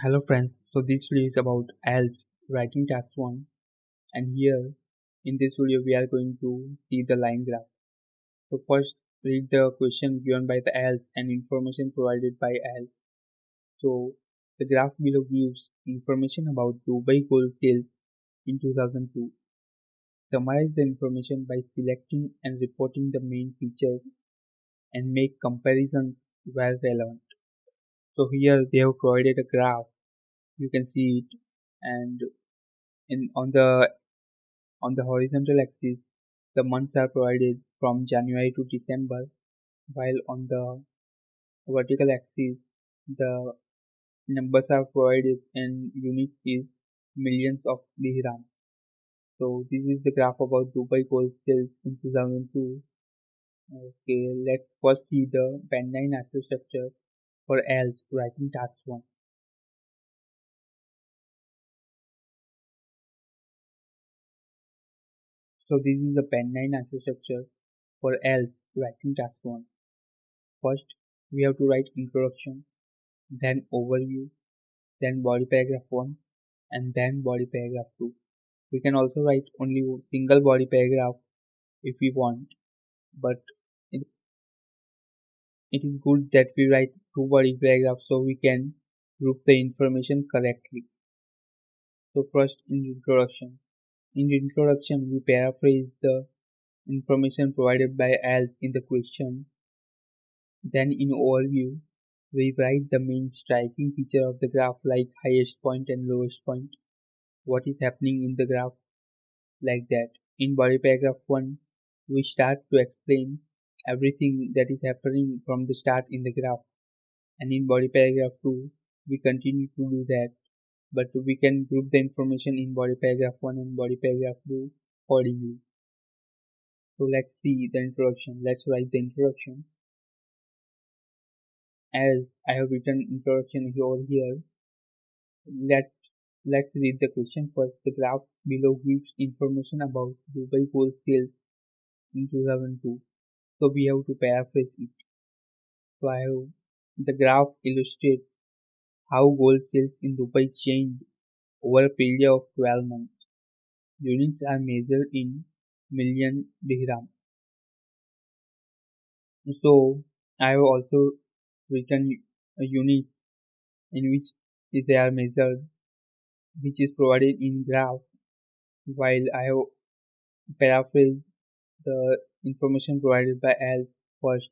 Hello friends, so this video is about IELTS Writing Task 1, and here in this video we are going to see the line graph. So first read the question given by the IELTS and information provided by IELTS. So the graph below gives information about Dubai gold sales in 2002. Summarize the information by selecting and reporting the main features and make comparisons where relevant. So here they have provided a graph, you can see it, and on the horizontal axis, the months are provided from January to December, while on the vertical axis, the numbers are provided in units is millions of dirham. So this is the graph about Dubai gold sales in 2002. Okay, let's first see the band 9 structure for IELTS Writing Task 1. So this is the band 9 structure for IELTS Writing Task 1. First, we have to write introduction, then overview, then body paragraph 1, and then body paragraph 2. We can also write only single body paragraph if we want, but it, it is good that we write two body paragraphs so we can group the information correctly. So first in introduction. In introduction we paraphrase the information provided by IELTS in the question. Then in overview we write the main striking feature of the graph like highest point and lowest point, what is happening in the graph, like that. In body paragraph 1, we start to explain everything that is happening from the start in the graph. And in body paragraph 2, we continue to do that. But we can group the information in body paragraph 1 and body paragraph 2 accordingly. So let's see the introduction. Let's write the introduction. As I have written introduction over here, let's read the question first. The graph below gives information about Dubai gold sales in 2002. So we have to paraphrase it. So I have the graph illustrates how gold sales in Dubai changed over a period of 12 months. Units are measured in million dirham. So I have also written a unit in which they are measured, which is provided in graph, while I have paraphrased the information provided by L first,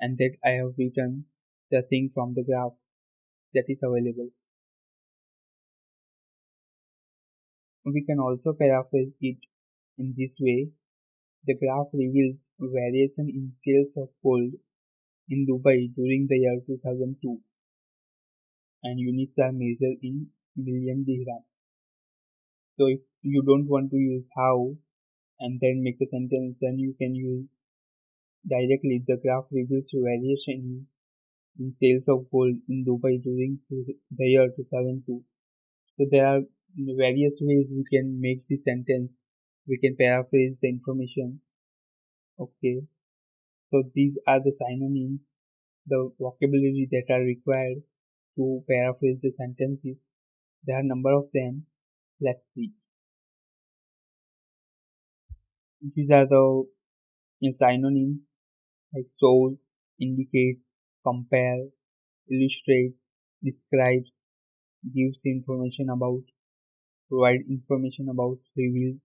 and that I have written the thing from the graph that is available. We can also paraphrase it in this way. The graph reveals variation in sales of gold in Dubai during the year 2002, and units are measured in million dirham. So if you don't want to use how and then make a sentence, then you can use directly the graph reveals variation in sales of gold in Dubai during the year 2002. So there are various ways we can make the sentence. We can paraphrase the information. Okay, so these are the synonyms, the vocabulary that are required to paraphrase the sentences. There are a number of them. Let's see. These are the synonyms like shows, indicate, compare, illustrate, describe, gives information about, provide information about, reveal.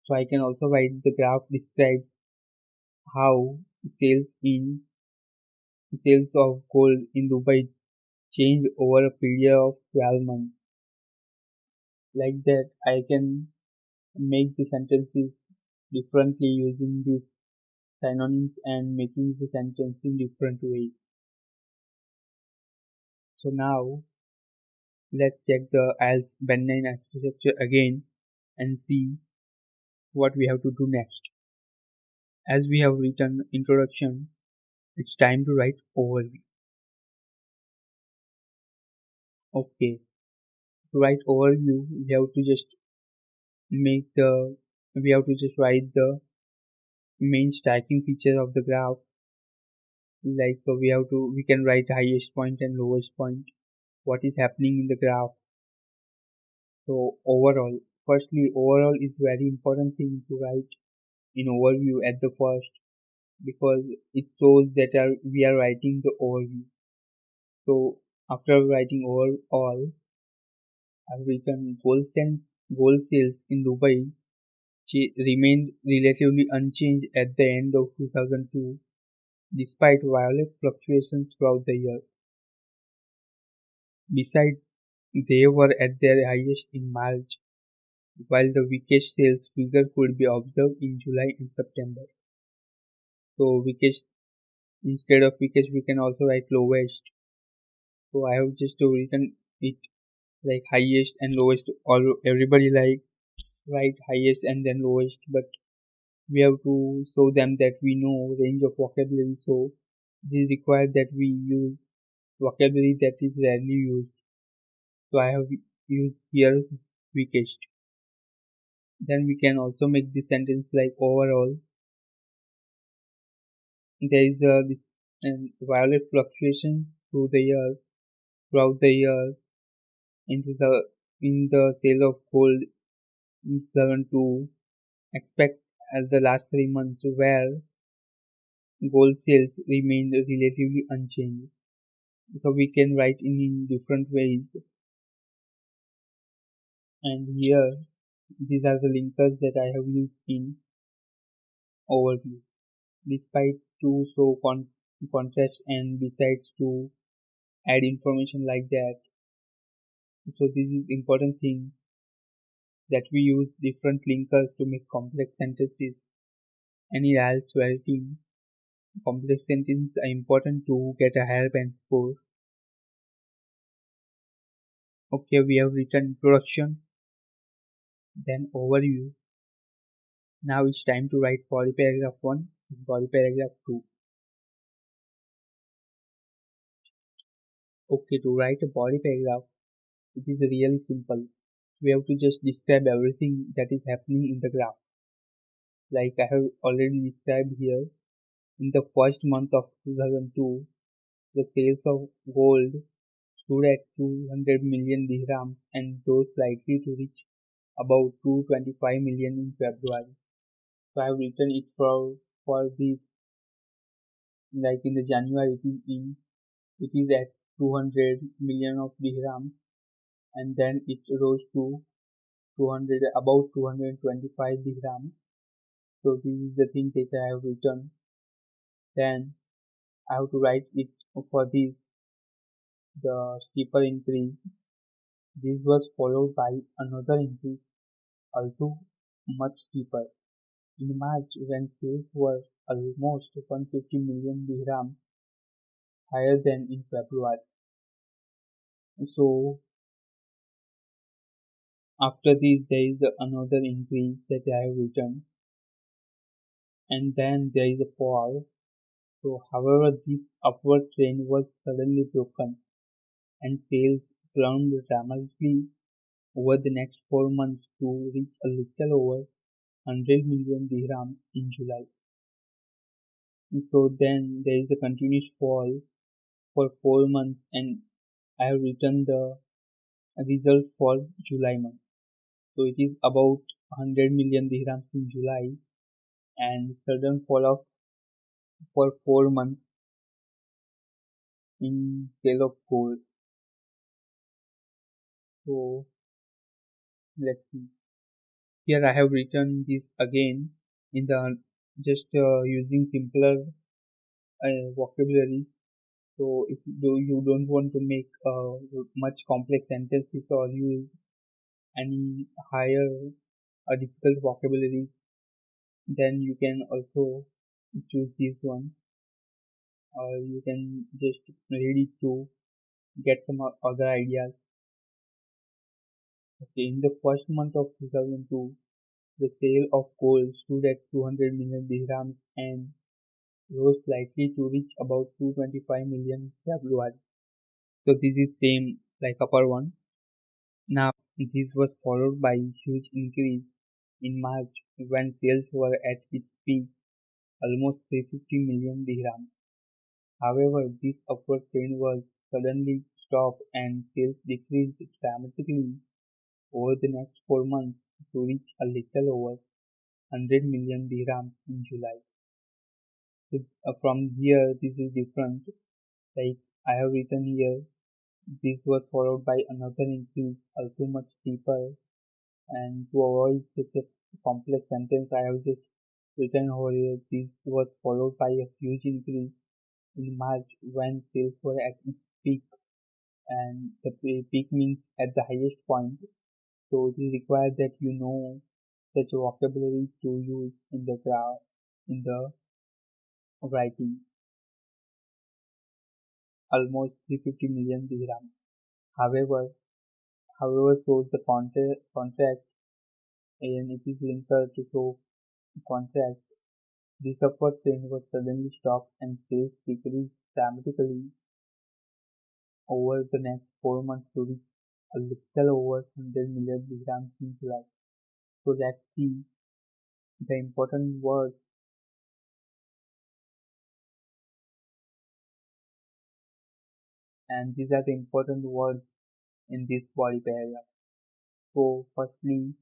So I can also write the graph describes how sales of gold in Dubai changed over a period of 12 months. Like that, I can make the sentences differently using these synonyms and making the sentence in different ways. So now let's check the IELTS Band 9 structure again and see what we have to do next. As we have written introduction, it's time to write overview. Okay, to write overview, we have to just write the main striking feature of the graph. Like we can write highest point and lowest point. what is happening in the graph. So overall, firstly, overall is very important thing to write in overview at the first because it shows that we are writing the overview. So after writing overall, I've written gold sales in Dubai remained relatively unchanged at the end of 2002 despite violent fluctuations throughout the year. Besides, they were at their highest in March, while the weakest sales figure could be observed in July and September. So weakest instead of weakest we can also write lowest. So I have just written it like highest and lowest. All everybody like write highest and then lowest, but we have to show them that we know range of vocabulary. So this requires that we use vocabulary that is rarely used. So I have used here weakest. Then we can also make the sentence like overall there is a violent fluctuation throughout the year into in the sale of gold in 2002 expect as the last 3 months where gold sales remained relatively unchanged. So we can write in different ways, and here these are the linkers that I have used in overview. Despite to show contrast and besides to add information like that. So this is important thing that we use different linkers to make complex sentences. And in IELTS writing, complex sentences are important to get a higher band score. Okay, we have written introduction, then overview. Now it's time to write body paragraph 1 and body paragraph 2. Okay, to write a body paragraph, it is really simple. We have to just describe everything that is happening in the graph. Like I have already described here, in the first month of 2002, the sales of gold stood at 200 million dirhams and those likely to reach about 225 million in February. So I have written it for this, like in the January it is at 200 million of dirhams and then it rose to 200 about 225 dirhams. So this is the thing that I have written. Then I have to write it for this the steeper increase. This was followed by another increase, also much steeper, in March when sales were almost 150 million dirham higher than in February. So after this there is another increase that I have written and then there is a fall. So however this upward trend was suddenly broken and sales plunged dramatically over the next 4 months to reach a little over 100 million dirham in July. So then there is a continuous fall for 4 months and I have written the result for July month. So it is about 100 million dirhams in July and sudden fall off for 4 months in sale of gold. So let's see. Here I have written this again in the just using simpler vocabulary. So if you don't want to make much complex sentences or use any higher difficult vocabulary, then you can also choose this one, or you can just read it to get some other ideas. Okay, in the first month of 2002, the sale of gold stood at 200 million dirhams and rose slightly to reach about 225 million in February. So this is same like upper one. Now this was followed by huge increase in March when sales were at its peak, almost 350 million dirhams. However, this upward trend was suddenly stop and sales decreased dramatically over the next 4 months to reach a little over 100 million dirhams in July. So, from here, this is different. Like I have written here, this was followed by another increase, also much deeper. And to avoid such a complex sentence, I have just written over here, this was followed by a huge increase in March when sales were at its peak, and the peak means at the highest point. So it is required that you know such vocabulary to use in the graph, in the writing. Almost 350 million dirham. However, shows the contract and it is linked to show contract. This upward trend was suddenly stopped and sales decreased dramatically over the next 4 months to reach a little over 100 million dirhams in July. So let's see the important words, and these are the important words in this body paragraph. So firstly,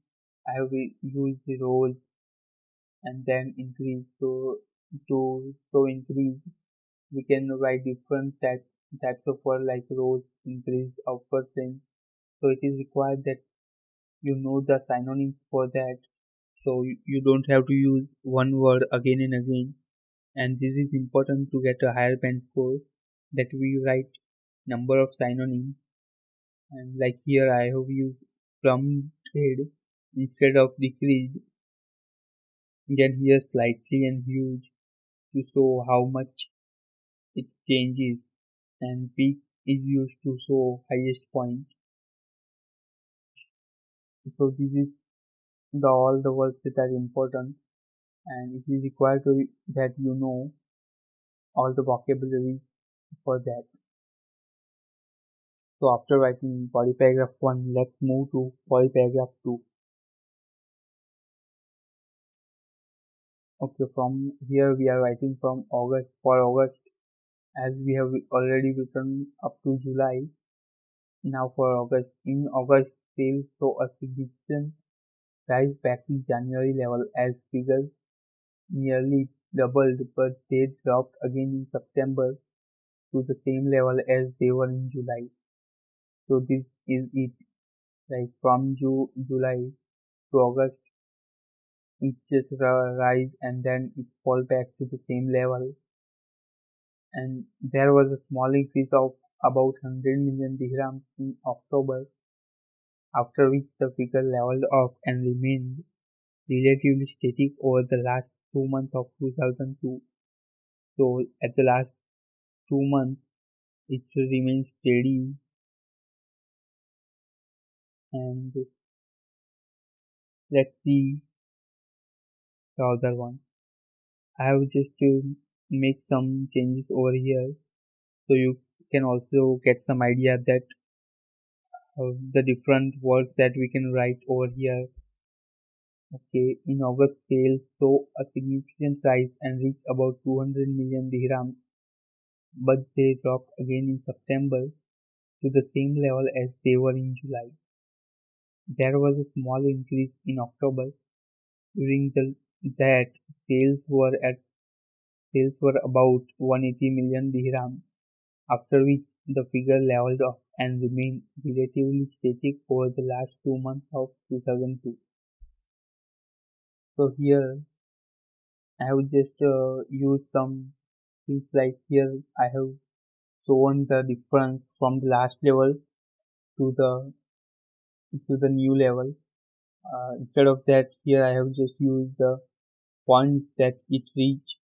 I have used the roles and then increase. So to increase, we can write different types of word like roles, increase, upward trend. So it is required that you know the synonyms for that. So you don't have to use one word again and again. And this is important to get a higher band score, that we write number of synonyms. And like here I have used plummeted instead of decreased. Then here slightly and huge to show how much it changes, and peak is used to show highest point. So this is all the words that are important, and it is required that you know all the vocabulary for that. So after writing body paragraph 1, let's move to body paragraph 2. Okay, from here we are writing from August, for August, as we have already written up to July. Now for August, in August sales saw a significant rise back to January level as figures nearly doubled, but they dropped again in September to the same level as they were in July. So this is it. Like from July to August, it just rise and then it fall back to the same level. And there was a small increase of about 100 million dirhams in October, after which the figure leveled off and remained relatively static over the last 2 months of 2002. So at the last 2 months, it remains steady. And let's see the other one. I have just to make some changes over here, so you can also get some idea that the different words that we can write over here. Okay, in August sales saw a significant rise and reached about 200 million dirhams, but they dropped again in September to the same level as they were in July. There was a small increase in October. During that sales were about 180 million dirhams, after which the figure leveled off and remained relatively static over the last 2 months of 2002. So here I have just used some things like here I have shown the difference from the last level to the new level. Instead of that, here I have just used the points that it reached,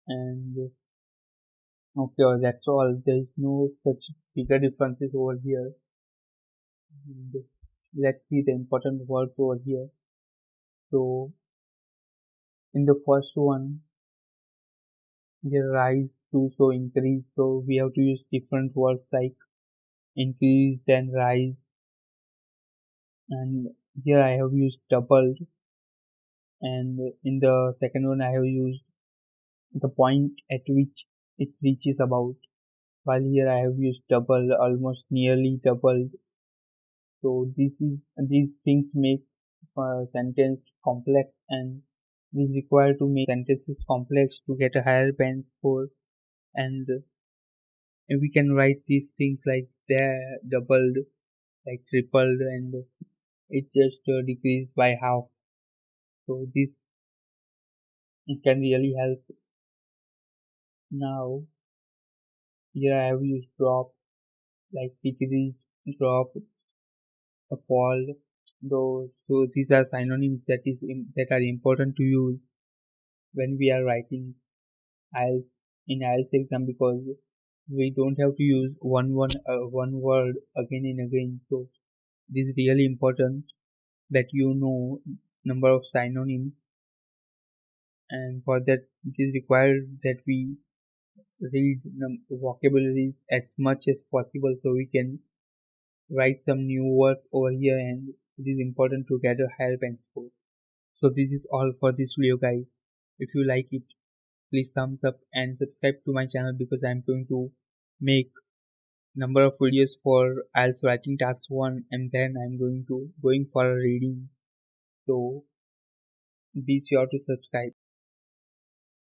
and okay, that's all. There is no such bigger differences over here. And let's see the important words over here. So in the first one, the rise to so increase. So we have to use different words like increase, then rise, and here I have used doubled. And in the second one, I have used the point at which it reaches about, while here I have used double, almost nearly doubled. So these things make sentence complex, and it is required to make sentences complex to get a higher band score. And we can write these things like there doubled, like tripled, and it just decreased by half. So this it can really help. Now here I have used drop, like decreased, drop, fall. Though so these are synonyms that are important to use when we are writing IELTS in IELTS exam, because we don't have to use one word again and again. So this is really important that you know number of synonyms, and for that it is required that we read vocabularies as much as possible so we can write some new words over here, and it is important to get a higher band score. So this is all for this video, guys. If you like it, please thumbs up and subscribe to my channel, because I am going to make number of videos for IELTS Writing Task 1, and then I'm going for a reading. So be sure to subscribe.